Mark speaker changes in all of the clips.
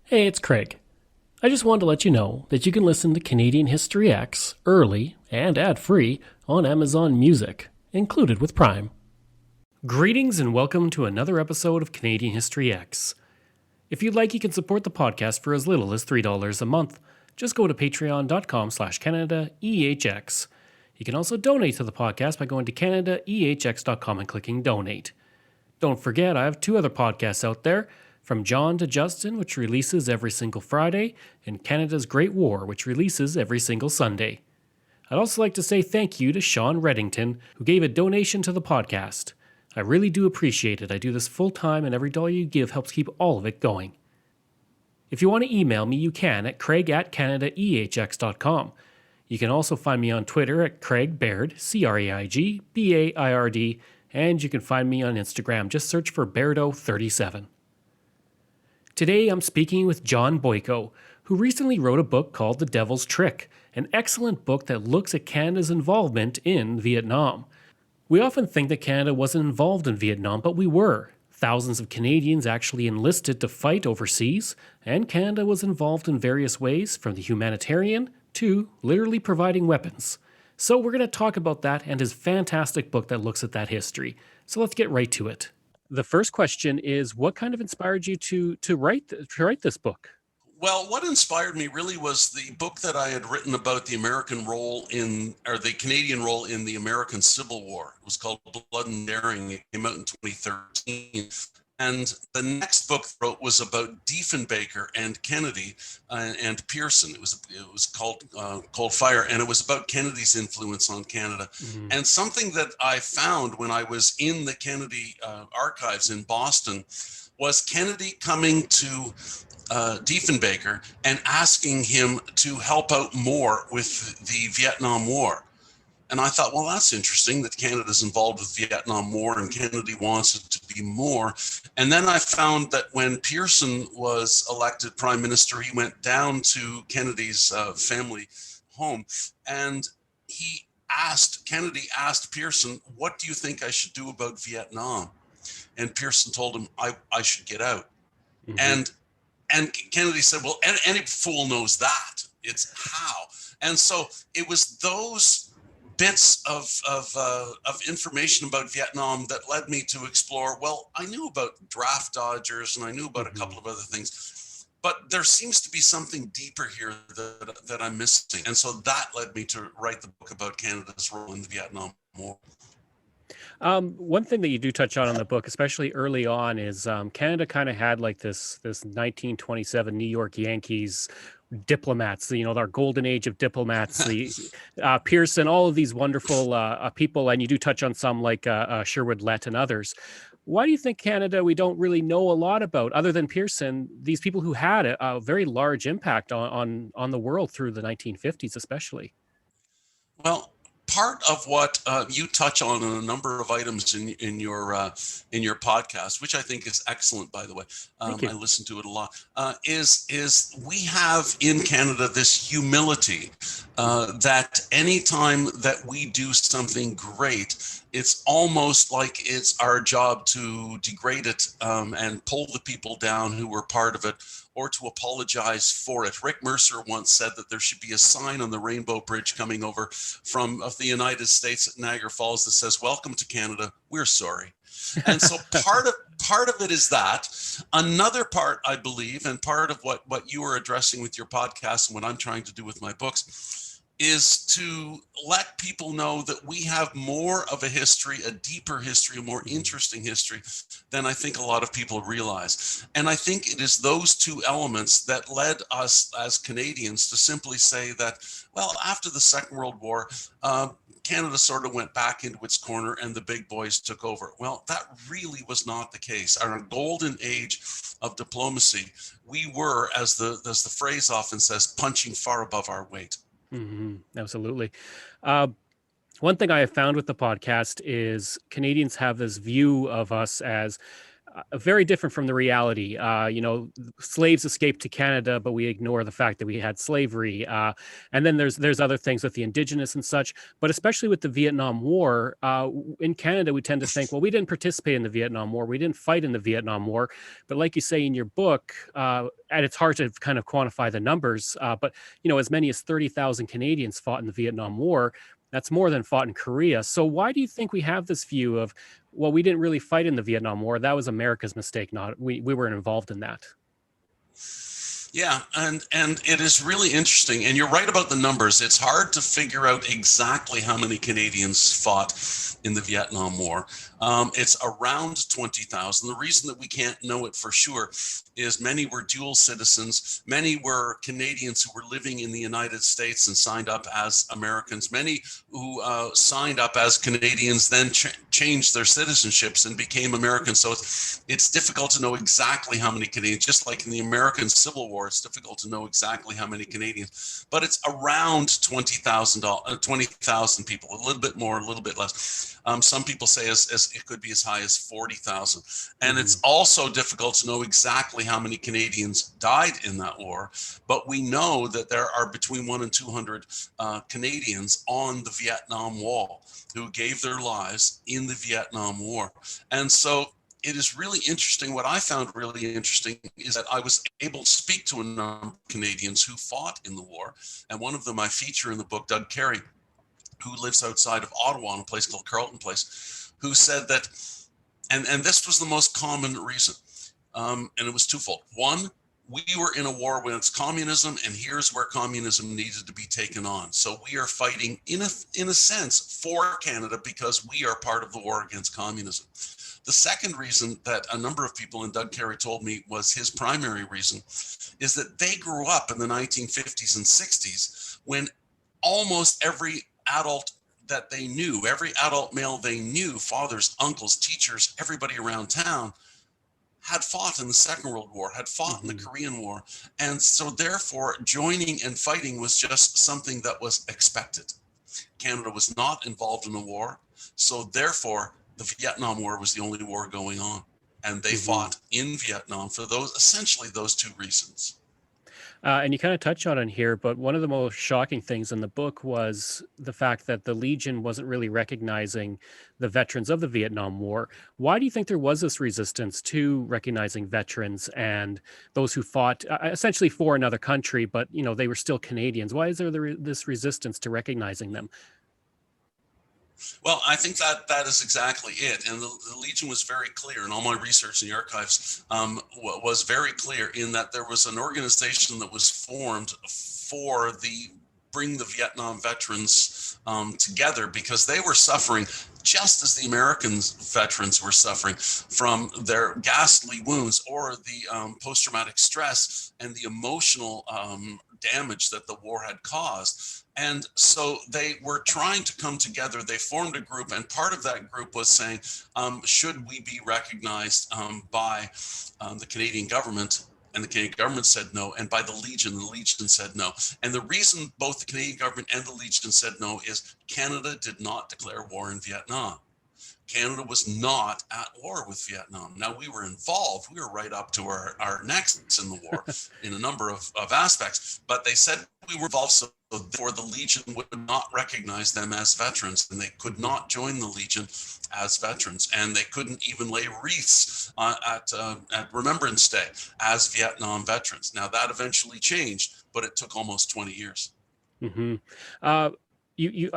Speaker 1: Hey, it's Craig. I just wanted to let you know that you can listen to Canadian History X early and ad-free on Amazon Music, included with Prime. Greetings and welcome to another episode of Canadian History X. If you'd like, you can support the podcast for as little as $3 a month. Just go to patreon.com/CanadaEHX. You can also donate to the podcast by going to CanadaEHX.com and clicking donate. Don't forget, I have two other podcasts out there, From John to Justin, which releases every single Friday, and Canada's Great War, which releases every single Sunday. I'd also like to say thank you to Sean Reddington, who gave a donation to the podcast. I really do appreciate it. I do this full time, and every dollar you give helps keep all of it going. If you want to email me, you can at craig@canadaehx.com. You can also find me on Twitter at Craig Baird, CraigBaird, and you can find me on Instagram. Just search for Bairdo37. Today I'm speaking with John Boyko, who recently wrote a book called The Devil's Trick, an excellent book that looks at Canada's involvement in Vietnam. We often think that Canada wasn't involved in Vietnam, but we were. Thousands of Canadians actually enlisted to fight overseas, and Canada was involved in various ways, from the humanitarian to literally providing weapons. So we're going to talk about that and his fantastic book that looks at that history. So let's get right to it. The first question is, what kind of inspired you to write this book?
Speaker 2: Well, what inspired me really was the book that I had written about the American role the Canadian role in the American Civil War. It was called Blood and Daring. It came out in 2013. And the next book I wrote was about Diefenbaker and Kennedy and Pearson. It was called Cold Fire, and it was about Kennedy's influence on Canada. Mm-hmm. And something that I found when I was in the Kennedy archives in Boston was Kennedy coming to Diefenbaker and asking him to help out more with the Vietnam War. And I thought, well, that's interesting that Canada's involved with the Vietnam War and Kennedy wants it to be more. And then I found that when Pearson was elected prime minister, he went down to Kennedy's family home, and Kennedy asked Pearson, what do you think I should do about Vietnam? And Pearson told him, I should get out. Mm-hmm. And Kennedy said, well, any fool knows that. It's how. And so it was those bits of information about Vietnam that led me to explore, well, I knew about draft dodgers and I knew about a couple of other things, but there seems to be something deeper here that I'm missing. And so that led me to write the book about Canada's role in the Vietnam War.
Speaker 1: One thing that you do touch on in the book, especially early on, is Canada kind of had like this 1927 New York Yankees diplomats, our golden age of diplomats, the Pearson, all of these wonderful people, and you do touch on some like Sherwood Lett and others. Why do you think Canada, we don't really know a lot about, other than Pearson, these people who had a very large impact on the world through the 1950s especially?
Speaker 2: Well, part of what you touch on in a number of items in your podcast, which I think is excellent, by the way. I listen to it a lot. Is we have in Canada this humility that anytime that we do something great, it's almost like it's our job to degrade it and pull the people down who were part of it, or to apologize for it. Rick Mercer once said that there should be a sign on the Rainbow Bridge coming over from the United States at Niagara Falls that says, "Welcome to Canada, we're sorry." And so part of it is that. Another part, I believe, and part of what you are addressing with your podcast and what I'm trying to do with my books, is to let people know that we have more of a history, a deeper history, a more interesting history than I think a lot of people realize. And I think it is those two elements that led us as Canadians to simply say that, well, after the Second World War, Canada sort of went back into its corner and the big boys took over. Well, that really was not the case. Our golden age of diplomacy, we were, as the phrase often says, punching far above our weight.
Speaker 1: Mm-hmm. Absolutely. One thing I have found with the podcast is Canadians have this view of us as very different from the reality. Slaves escaped to Canada, but we ignore the fact that we had slavery. And then there's other things with the Indigenous and such. But especially with the Vietnam War, in Canada, we tend to think, well, we didn't participate in the Vietnam War, we didn't fight in the Vietnam War. But like you say in your book, and it's hard to kind of quantify the numbers, but as many as 30,000 Canadians fought in the Vietnam War. That's more than fought in Korea. So why do you think we have this view of, well, we didn't really fight in the Vietnam War. That was America's mistake. Not we weren't involved in that.
Speaker 2: Yeah, and it is really interesting. And you're right about the numbers. It's hard to figure out exactly how many Canadians fought in the Vietnam War. It's around 20,000. The reason that we can't know it for sure is many were dual citizens. Many were Canadians who were living in the United States and signed up as Americans. Many who signed up as Canadians then changed their citizenships and became Americans. So it's difficult to know exactly how many Canadians, just like in the American Civil War, it's difficult to know exactly how many Canadians, but it's around 20,000 people, a little bit more, a little bit less. Some people say as it could be as high as 40,000. And it's also difficult to know exactly how many Canadians died in that war, but we know that there are between 1 and 200 Canadians on the Vietnam Wall who gave their lives in the Vietnam War. And so it is really interesting. What I found really interesting is that I was able to speak to a number of Canadians who fought in the war. And one of them I feature in the book, Doug Carey, who lives outside of Ottawa in a place called Carleton Place, who said that, and this was the most common reason, and it was twofold. One, we were in a war against communism, and here's where communism needed to be taken on. So we are fighting, in a sense, for Canada because we are part of the war against communism. The second reason that a number of people, and Doug Carey told me was his primary reason, is that they grew up in the 1950s and 60s when almost every adult that they knew, every adult male they knew, fathers, uncles, teachers, everybody around town, had fought in the Second World War, had fought in the Korean War. And so therefore, joining and fighting was just something that was expected. Canada was not involved in a war. So therefore, the Vietnam War was the only war going on. And they fought in Vietnam for essentially those two reasons.
Speaker 1: And you kind of touch on it here, but one of the most shocking things in the book was the fact that the Legion wasn't really recognizing the veterans of the Vietnam War. Why do you think there was this resistance to recognizing veterans and those who fought essentially for another country, but they were still Canadians? Why is there this resistance to recognizing them?
Speaker 2: Well, I think that is exactly it. And the Legion was very clear, and all my research in the archives was very clear in that there was an organization that was formed for bring the Vietnam veterans together because they were suffering just as the American veterans were suffering from their ghastly wounds or the post-traumatic stress and the emotional damage that the war had caused. And so they were trying to come together. They formed a group, and part of that group was saying, should we be recognized by the Canadian government? And the Canadian government said no. And by the Legion said no. And the reason both the Canadian government and the Legion said no is Canada did not declare war in Vietnam. Canada was not at war with Vietnam. Now, we were involved. We were right up to our necks in the war in a number of aspects. But they said we were involved, so therefore the Legion would not recognize them as veterans, and they could not join the Legion as veterans, and they couldn't even lay wreaths at Remembrance Day as Vietnam veterans. Now, that eventually changed, but it took almost 20 years.
Speaker 1: I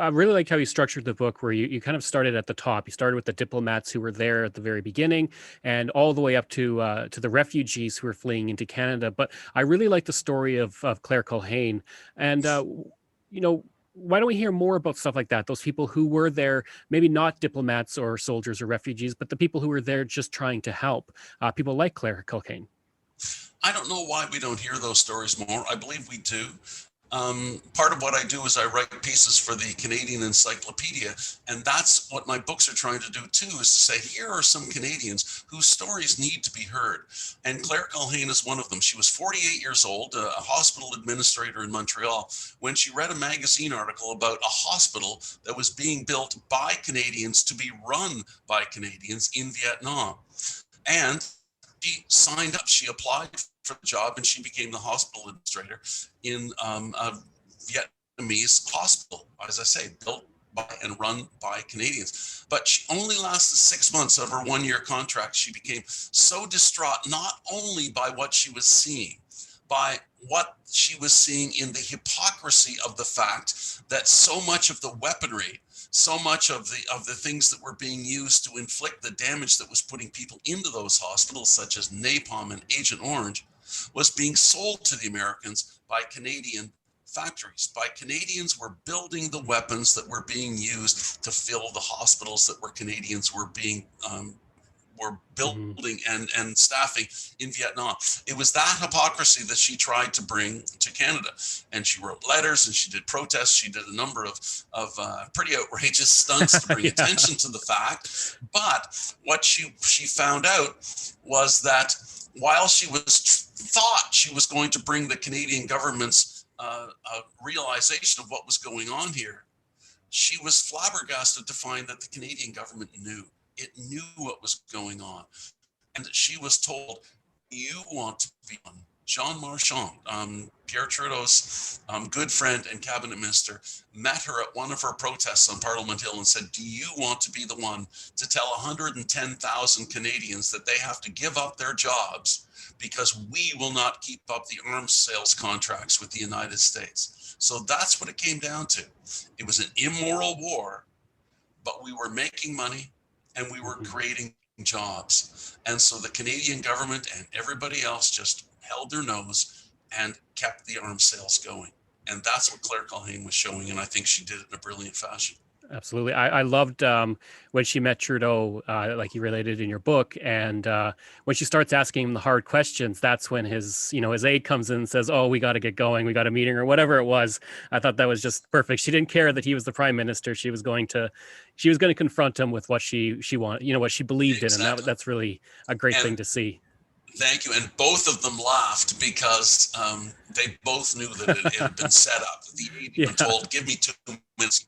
Speaker 1: really like how you structured the book where you kind of started at the top. You started with the diplomats who were there at the very beginning and all the way up to the refugees who were fleeing into Canada. But I really like the story of Claire Culhane. And, why don't we hear more about stuff like that? Those people who were there, maybe not diplomats or soldiers or refugees, but the people who were there just trying to help. People like Claire Culhane.
Speaker 2: I don't know why we don't hear those stories more. I believe we do. Part of what I do is I write pieces for the Canadian Encyclopedia, and that's what my books are trying to do too, is to say, here are some Canadians whose stories need to be heard. And Claire Culhane is one of them. She was 48 years old, a hospital administrator in Montreal, when she read a magazine article about a hospital that was being built by Canadians to be run by Canadians in Vietnam. And she signed up, she applied for the job, and she became the hospital administrator in a Vietnamese hospital, as I say, built by and run by Canadians. But she only lasted 6 months of her 1-year contract. She became so distraught, not only by what she was seeing, by what she was seeing in the hypocrisy of the fact that so much of the weaponry, so much of the things that were being used to inflict the damage that was putting people into those hospitals, such as napalm and Agent Orange, was being sold to the Americans by Canadian factories. By Canadians were building the weapons that were being used to fill the hospitals that were Canadians were
Speaker 1: Mhm.
Speaker 2: building and staffing in Vietnam. It was that hypocrisy that she tried to bring to Canada. And she wrote letters and she did protests. She did a number of pretty outrageous stunts to bring
Speaker 1: Yeah.
Speaker 2: attention to the fact. But what she found out was that while she thought she was going to bring the Canadian government's realization of what was going on here, she was flabbergasted to find that the Canadian government knew. It knew what was going on. And she was told, you want to be on. Jean Marchand, Pierre Trudeau's good friend and cabinet minister, met her at one of her protests on Parliament Hill and said, do you want to be the one to tell 110,000 Canadians that they have to give up their jobs because we will not keep up the arms sales contracts with the United States? So that's what it came down to. It was an immoral war, but we were making money and we were
Speaker 1: Mhm.
Speaker 2: creating jobs. And so the Canadian government and everybody else just held their nose and kept the arms sales going. And that's what Claire Culhane was showing. And I think she did it in a brilliant fashion.
Speaker 1: Absolutely. I loved when she met Trudeau, like you related in your book, and when she starts asking him the hard questions, that's when his aide comes in and says, "Oh, we got to get going. We got a meeting," or whatever it was. I thought that was just perfect. She didn't care that he was the prime minister. She was going to confront him with what she wanted, what she believed in, and
Speaker 2: Exactly.
Speaker 1: that's really a great
Speaker 2: And
Speaker 1: thing to see.
Speaker 2: thank you. And both of them laughed because they both knew that it had been set up. The aide even
Speaker 1: Yeah.
Speaker 2: told, give me 2 minutes,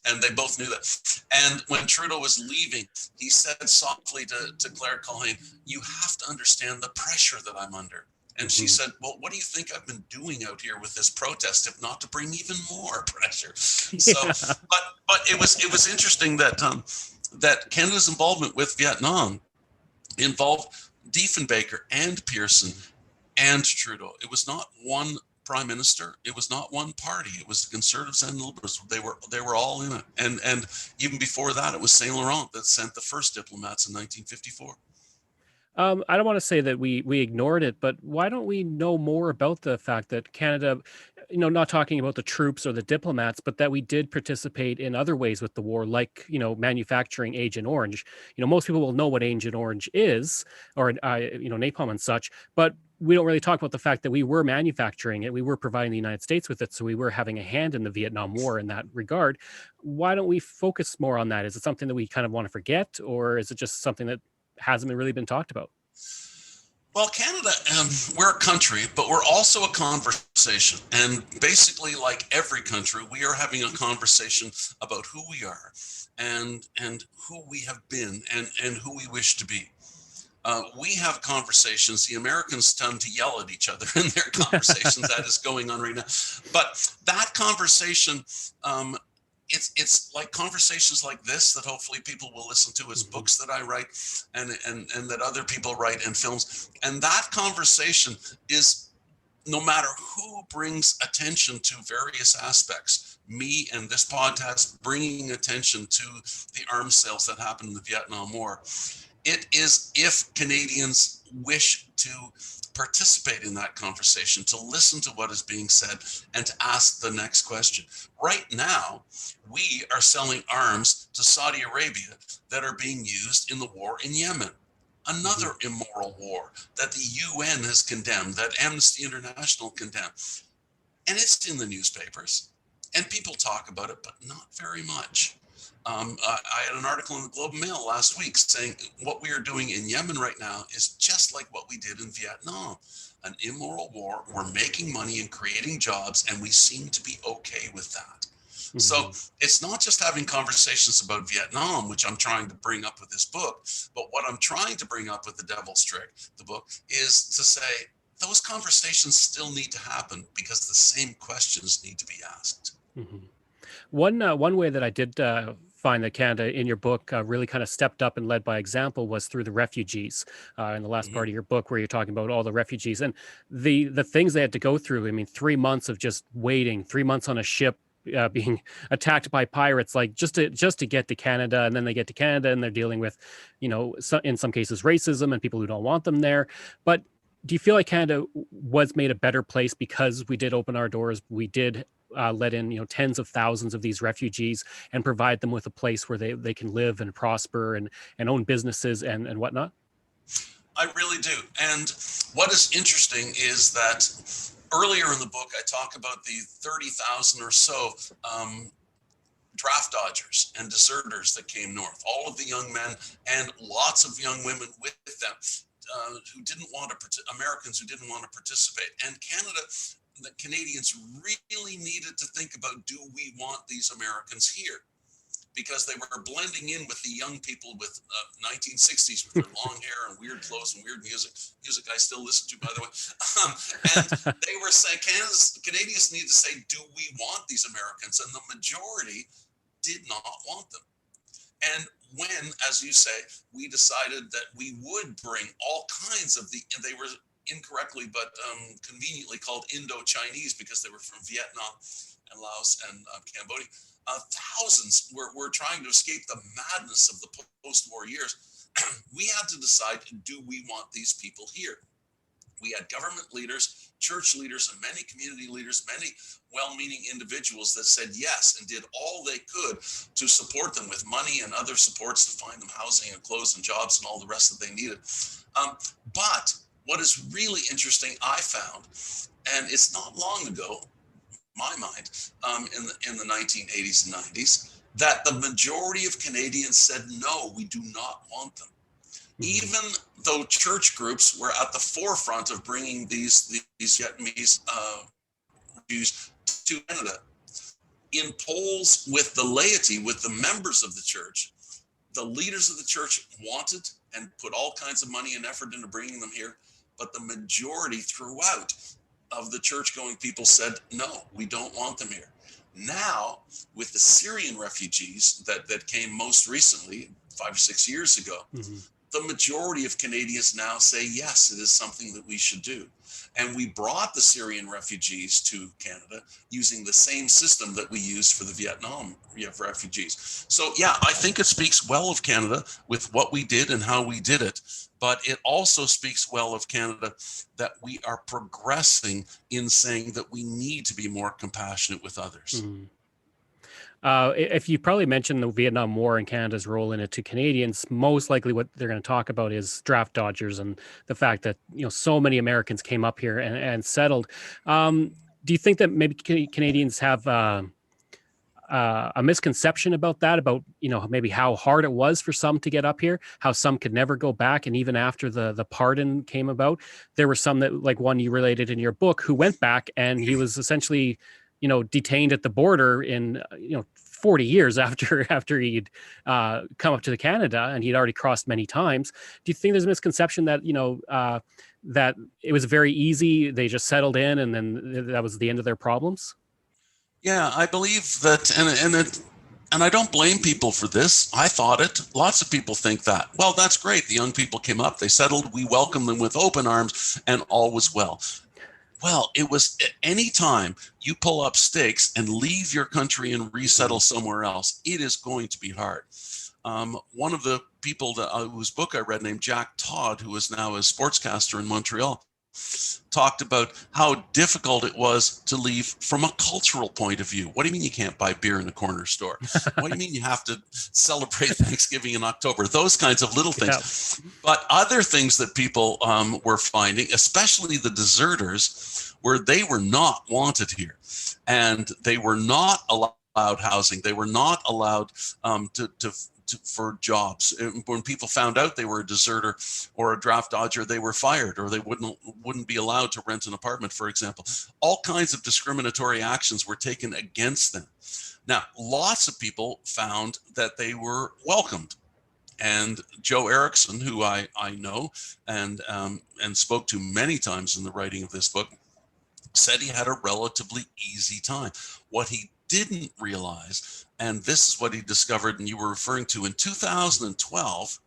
Speaker 2: and they both knew that. And when Trudeau was leaving, he said softly to Claire Culhane, you have to understand the pressure that I'm under. And she
Speaker 1: Mhm.
Speaker 2: said, well, what do you think I've been doing out here with this protest, if not to bring even more pressure? So,
Speaker 1: Yeah.
Speaker 2: but it was interesting that that Canada's involvement with Vietnam involved Diefenbaker and Pearson
Speaker 1: Mhm.
Speaker 2: and Trudeau. It was not one prime minister. It was not one party. It was the Conservatives and Liberals. They were all in it. And even before that, it was Saint Laurent that sent the first diplomats in 1954.
Speaker 1: I don't want to say that we ignored it, but why don't we know more about the fact that Canada, not talking about the troops or the diplomats, but that we did participate in other ways with the war, like, manufacturing Agent Orange. Most people will know what Agent Orange is, or napalm and such, but we don't really talk about the fact that we were manufacturing it, we were providing the United States with it, so we were having a hand in the Vietnam War in that regard. Why don't we focus more on that? Is it something that we kind of want to forget, or is it just something that hasn't really been talked about?
Speaker 2: Well, Canada, we're a country, but we're also a conversation. And basically, like every country, we are having a conversation about who we are and who we have been and who we wish to be. We have conversations. The Americans tend to yell at each other in their conversations. That is going on right now. But that conversation, um, it's like conversations like this that hopefully people will listen to as
Speaker 1: Mhm.
Speaker 2: books that I write and that other people write and films. And that conversation is no matter who brings attention to various aspects, me and this podcast bringing attention to the arms sales that happened in the Vietnam War, it is if Canadians wish to participate in that conversation, to listen to what is being said, and to ask the next question. Right now, we are selling arms to Saudi Arabia that are being used in the war in Yemen.
Speaker 1: Mhm.
Speaker 2: Another immoral war that the UN has condemned, that Amnesty International condemned. And it's in the newspapers, and people talk about it, but not very much. I had an article in the Globe and Mail last week saying what we are doing in Yemen right now is just like what we did in Vietnam, an immoral war. We're making money and creating jobs, and we seem to be okay with that. So it's not just having conversations about Vietnam, which I'm trying to bring up with this book, but what I'm trying to bring up with The Devil's Trick, the book, is to say those conversations still need to happen because the same questions need to be asked.
Speaker 1: One way that I did find that Canada in your book really kind of stepped up and led by example was through the refugees in the last part of your book, where you're talking about all the refugees and the things they had to go through. I mean, 3 months of just waiting, 3 months on a ship. Being attacked by pirates, like just to get to Canada, and then they get to Canada and they're dealing with, in some cases racism and people who don't want them there. But do you feel like Canada was made a better place because we did open our doors? We did let in, tens of thousands of these refugees and provide them with a place where they can live and prosper and own businesses and whatnot?
Speaker 2: I really do. And what is interesting is that earlier in the book, I talk about the 30,000 or so draft dodgers and deserters that came north, all of the young men and lots of young women with them who didn't want to, Americans who didn't want to participate. And Canada, the Canadians really needed to think about, do we want these Americans here? Because they were blending in with the young people with 1960s with their long hair and weird clothes and weird music I still listen to, by the way. And they were saying, Canadians need to say, do we want these Americans? And the majority did not want them. And when, as you say, we decided that we would bring all kinds of they were incorrectly but conveniently called Indo-Chinese because they were from Vietnam and Laos and Cambodia. Thousands were trying to escape the madness of the post-war years. We had to decide, do we want these people here? We had government leaders, church leaders, and many community leaders, many well-meaning individuals that said yes and did all they could to support them with money and other supports to find them housing and clothes and jobs and all the rest that they needed. But what is really interesting, I found, and it's not long ago, my mind, in the 1980s and 90s, that the majority of Canadians said, no, we do not want them. Even though church groups were at the forefront of bringing these Vietnamese Jews to Canada, in polls with the laity, with the members of the church, the leaders of the church wanted and put all kinds of money and effort into bringing them here, but the majority throughout of the church-going people said, no, we don't want them here. Now, with the Syrian refugees that came most recently, 5 or 6 years ago, the majority of Canadians now say, yes, it is something that we should do. And we brought the Syrian refugees to Canada using the same system that we used for the Vietnam refugees. So, yeah, I think it speaks well of Canada with what we did and how we did it. But it also speaks well of Canada that we are progressing in saying that we need to be more compassionate with others.
Speaker 1: If you probably mentioned the Vietnam War and Canada's role in it to Canadians, most likely what they're going to talk about is draft dodgers and the fact that so many Americans came up here and settled. Do you think that maybe Canadians have a misconception about that, about maybe how hard it was for some to get up here, how some could never go back, and even after the pardon came about, there were some that, like one you related in your book, who went back and he was essentially detained at the border in 40 years after he'd come up to Canada, and he'd already crossed many times. Do you think there's a misconception that that it was very easy, they just settled in and then that was the end of their problems?
Speaker 2: Yeah, I believe that, and I don't blame people for this. I thought it. Lots of people think that. Well, that's great. The young people came up, they settled, we welcomed them with open arms, and all was well. Well, it was any time you pull up stakes and leave your country and resettle somewhere else, it is going to be hard. One of the people whose book I read, named Jack Todd, who is now a sportscaster in Montreal, talked about how difficult it was to leave from a cultural point of view. What do you mean you can't buy beer in a corner store? What do you mean you have to celebrate Thanksgiving in October? Those kinds of little things. Yeah. But other things that people were finding, especially the deserters, were they were not wanted here. And they were not allowed housing. They were not allowed to for jobs. And when people found out they were a deserter or a draft dodger, they were fired, or they wouldn't be allowed to rent an apartment, for example. All kinds of discriminatory actions were taken against them. Now, lots of people found that they were welcomed. And Joe Erickson, who I know and spoke to many times in the writing of this book, said he had a relatively easy time. What he didn't realize, and this is what he discovered, and you were referring to in 2012,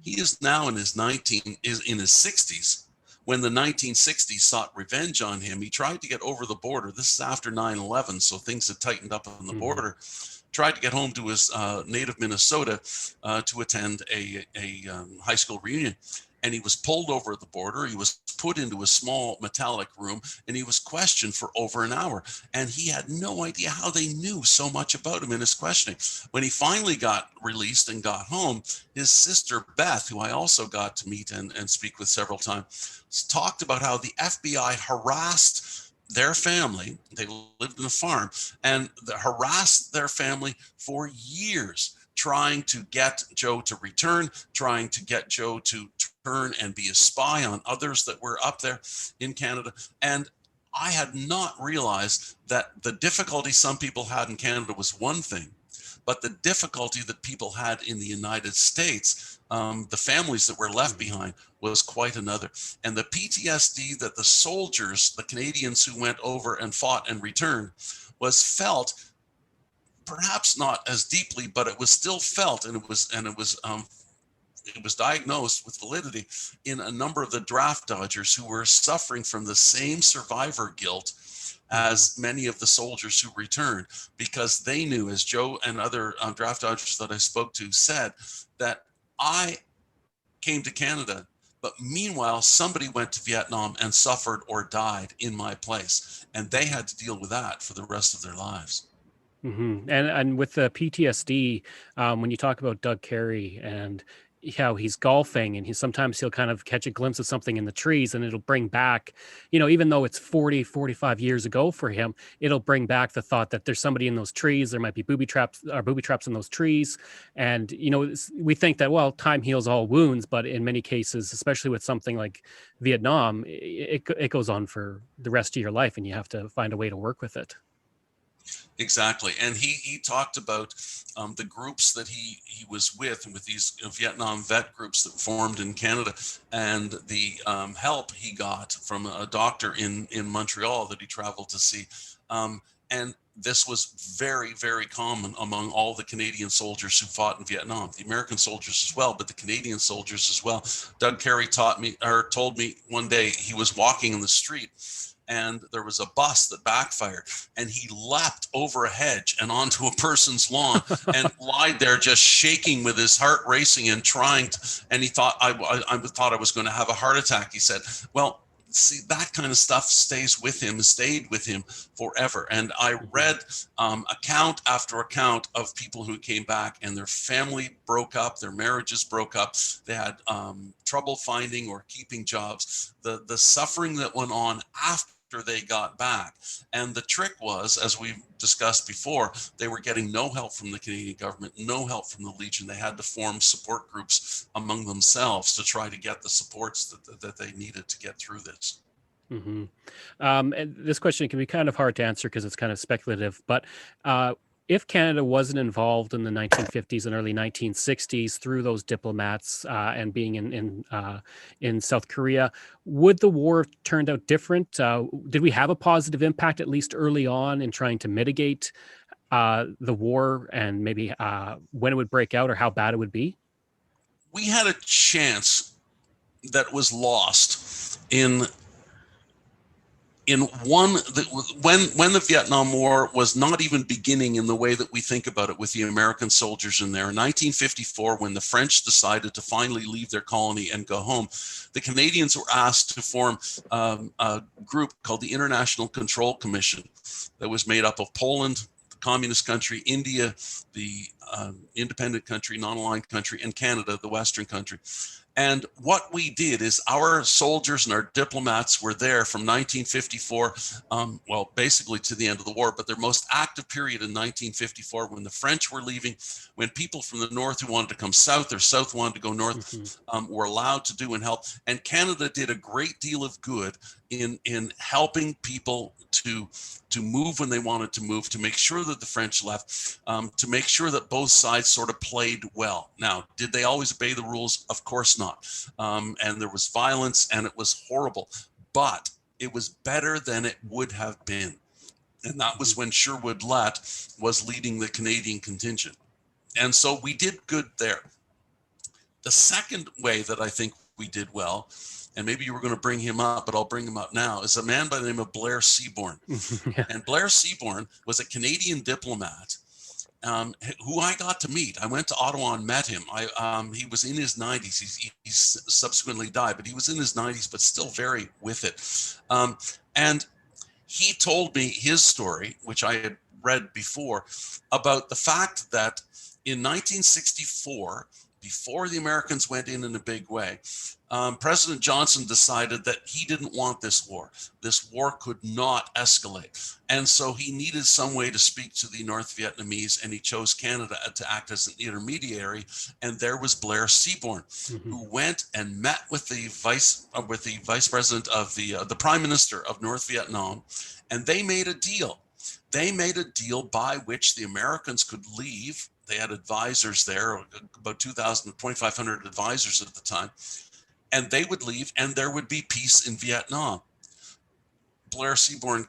Speaker 2: he is now in his 60s. When the 1960s sought revenge on him, he tried to get over the border. This is after 9/11, so things had tightened up on the border. Tried to get home to his native Minnesota to attend a high school reunion. And he was pulled over at the border. He was put into a small metallic room, and he was questioned for over an hour. And he had no idea how they knew so much about him in his questioning. When he finally got released and got home, his sister Beth, who I also got to meet and speak with several times, talked about how the FBI harassed their family. They lived in a farm, and harassed their family for years, trying to get Joe to return, trying to get Joe to turn and be a spy on others that were up there in Canada. And I had not realized that the difficulty some people had in Canada was one thing, but the difficulty that people had in the United States, the families that were left behind, was quite another. And the PTSD that the soldiers, the Canadians who went over and fought and returned, was felt, perhaps not as deeply, but it was still felt, and it was diagnosed with validity in a number of the draft dodgers who were suffering from the same survivor guilt as many of the soldiers who returned, because they knew, as Joe and other draft dodgers that I spoke to said, that I came to Canada, but meanwhile, somebody went to Vietnam and suffered or died in my place, and they had to deal with that for the rest of their lives.
Speaker 1: And with the PTSD, when you talk about Doug Carey and how he's golfing, and sometimes he'll kind of catch a glimpse of something in the trees, and it'll bring back, even though it's 40, 45 years ago for him, it'll bring back the thought that there's somebody in those trees. There might be booby traps in those trees. And, we think that, well, time heals all wounds, but in many cases, especially with something like Vietnam, it goes on for the rest of your life, and you have to find a way to work with it.
Speaker 2: Exactly. And he talked about the groups that he was with these Vietnam vet groups that formed in Canada, and the help he got from a doctor in Montreal that he traveled to see. And this was very, very common among all the Canadian soldiers who fought in Vietnam, the American soldiers as well, but the Canadian soldiers as well. Doug Carey told me one day he was walking in the street, and there was a bus that backfired, and he leapt over a hedge and onto a person's lawn and lied there just shaking with his heart racing and and he thought I thought I was going to have a heart attack. He said, well, see, that kind of stuff stayed with him forever. And I read account after account of people who came back and their family broke up, their marriages broke up, they had trouble finding or keeping jobs, the suffering that went on after they got back. And the trick was, as we've discussed before, they were getting no help from the Canadian government, no help from the Legion. They had to form support groups among themselves to try to get the supports that they needed to get through this.
Speaker 1: And this question can be kind of hard to answer because it's kind of speculative, but if Canada wasn't involved in the 1950s and early 1960s through those diplomats and being in South Korea, would the war have turned out different? Did we have a positive impact, at least early on, in trying to mitigate the war, and maybe when it would break out or how bad it would be?
Speaker 2: We had a chance that was lost in when the Vietnam War was not even beginning in the way that we think about it, with the American soldiers in there. In 1954, when the French decided to finally leave their colony and go home, the Canadians were asked to form a group called the International Control Commission that was made up of Poland, the communist country, India, the independent country, non-aligned country, and Canada, the Western country. And what we did is our soldiers and our diplomats were there from 1954, basically to the end of the war, but their most active period in 1954 when the French were leaving, when people from the north who wanted to come south or south wanted to go north were allowed to do and help. And Canada did a great deal of good in helping people to move when they wanted to move, to make sure that the French left, to make sure that both sides sort of played well. Now, did they always obey the rules? Of course not. And there was violence and it was horrible, but it was better than it would have been. And that was when Sherwood Lett was leading the Canadian contingent. And so we did good there. The second way that I think we did well, and maybe you were going to bring him up, but I'll bring him up now, is a man by the name of Blair Seaborn.
Speaker 1: Yeah.
Speaker 2: And Blair Seaborn was a Canadian diplomat who I got to meet. I went to Ottawa and met him. He was in his 90s. He's subsequently died, but he was in his 90s, but still very with it. And he told me his story, which I had read before, about the fact that in 1964, before the Americans went in a big way, President Johnson decided that he didn't want this war. This war could not escalate. And so he needed some way to speak to the North Vietnamese, and he chose Canada to act as an intermediary. And there was Blair Seaborn, who went and met with the vice president of the prime minister of North Vietnam, and they made a deal. They made a deal by which the Americans could leave. They had advisors there, about 2,500 advisors at the time, and they would leave and there would be peace in Vietnam. Blair Seaborn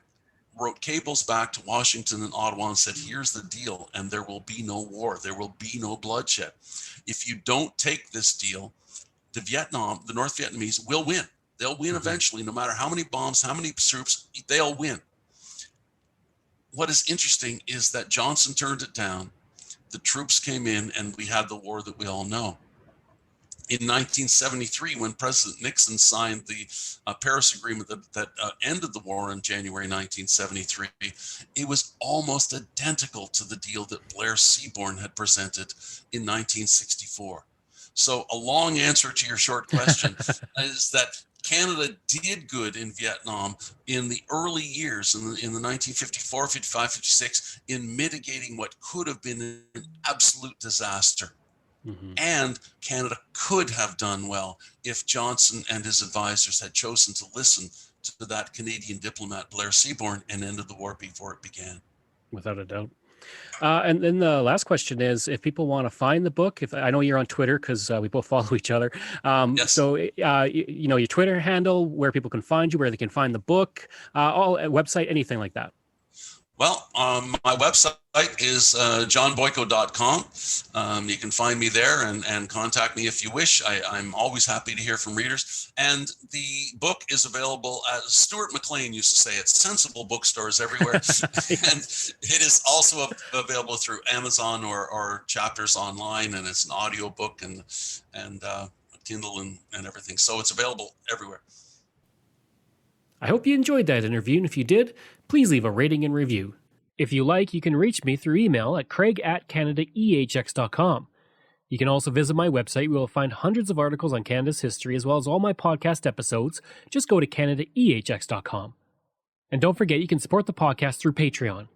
Speaker 2: wrote cables back to Washington and Ottawa and said, here's the deal, and there will be no war. There will be no bloodshed. If you don't take this deal, the North Vietnamese will win. They'll win eventually, no matter how many bombs, how many troops, they'll win. What is interesting is that Johnson turned it down. The troops came in and we had the war that we all know. In 1973, when President Nixon signed the Paris Agreement that ended the war in January 1973, it was almost identical to the deal that Blair Seaborn had presented in 1964. So a long answer to your short question is that Canada did good in Vietnam in the early years, in the 1954, 55, 56, in mitigating what could have been an absolute disaster. And Canada could have done well if Johnson and his advisors had chosen to listen to that Canadian diplomat, Blair Seaborn, and ended the war before it began.
Speaker 1: Without a doubt. And then the last question is, if people want to find the book, I know you're on Twitter because we both follow each other.
Speaker 2: Yes.
Speaker 1: So, your Twitter handle, where people can find you, where they can find the book, website, anything like that.
Speaker 2: Well, my website is johnboyko.com. You can find me there and contact me if you wish. I'm always happy to hear from readers. And the book is available, as Stuart McLean used to say, at sensible bookstores everywhere. And it is also available through Amazon or Chapters Online, and it's an audio book and Kindle and everything. So it's available everywhere.
Speaker 1: I hope you enjoyed that interview, and if you did, please leave a rating and review. If you like, you can reach me through email at craig@canadaehx.com. You can also visit my website where you'll find hundreds of articles on Canada's history as well as all my podcast episodes. Just go to canadaehx.com. And don't forget, you can support the podcast through Patreon.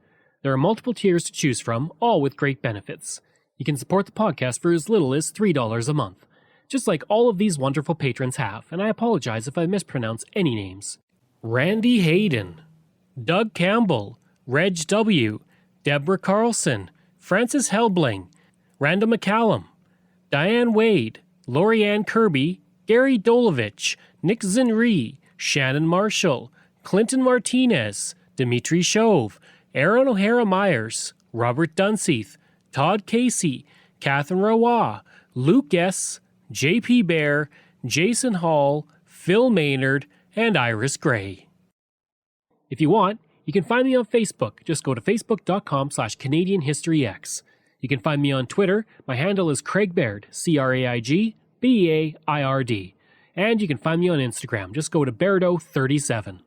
Speaker 1: There are multiple tiers to choose from, all with great benefits. You can support the podcast for as little as $3 a month, just like all of these wonderful patrons have, and I apologize if I mispronounce any names. Randy Hayden, Doug Campbell, Reg W., Deborah Carlson, Francis Helbling, Randall McCallum, Diane Wade, Lorianne Kirby, Gary Dolovich, Nick Zinri, Shannon Marshall, Clinton Martinez, Dimitri Chauve, Aaron O'Hara Myers, Robert Dunseith, Todd Casey, Catherine Roy, Luke S., J.P. Bear, Jason Hall, Phil Maynard, and Iris Gray. If you want, you can find me on Facebook. Just go to facebook.com/CanadianHistoryX. You can find me on Twitter. My handle is Craig Baird, CraigBeard. And you can find me on Instagram. Just go to Bairdo37.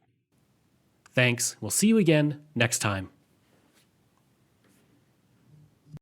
Speaker 1: Thanks. We'll see you again next time.